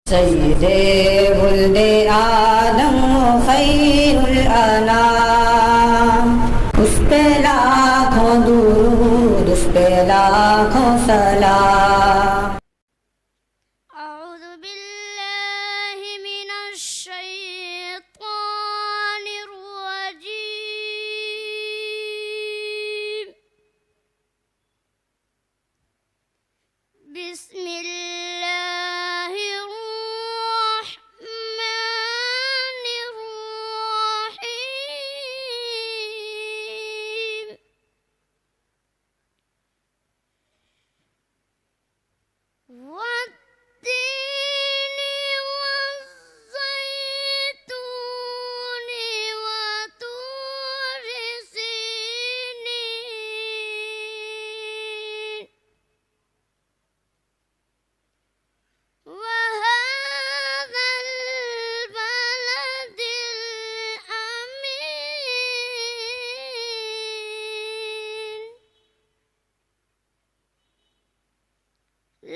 سيدي ولد آدم خير الأنام उस पे लाखों दुरूद उस पे लाखों सलाम। أعوذ بالله من الشيطان الرجيم. بسم الله الرحمن الرحيم. والتين والزيتون وطور سينين وهذا البلد الأمين.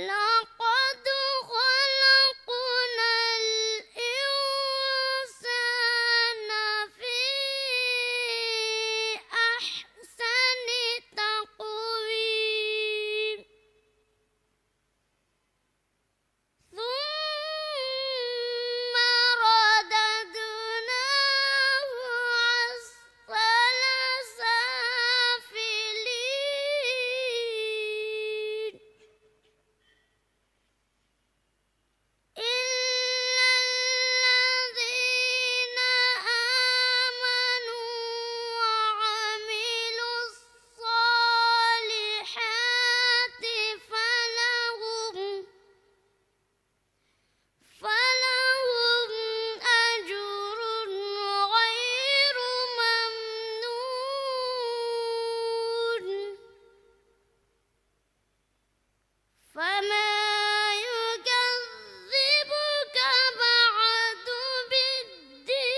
لقد خلقنا الإنسان في أحسن تقويم. ثم رددناه أسفل سافلين إلا الذين آمنوا وعملوا الصالحات فلهم أجر غير ممنون. فما يكذبك بعد بالدين.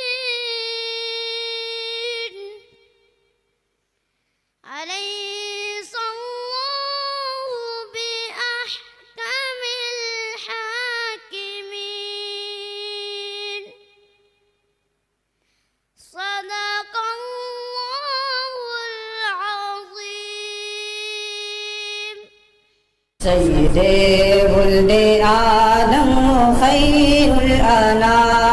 أليس الله بأحكم الحاكمين. صدق الله العظيم. سيدي ولد آدم خير الأنام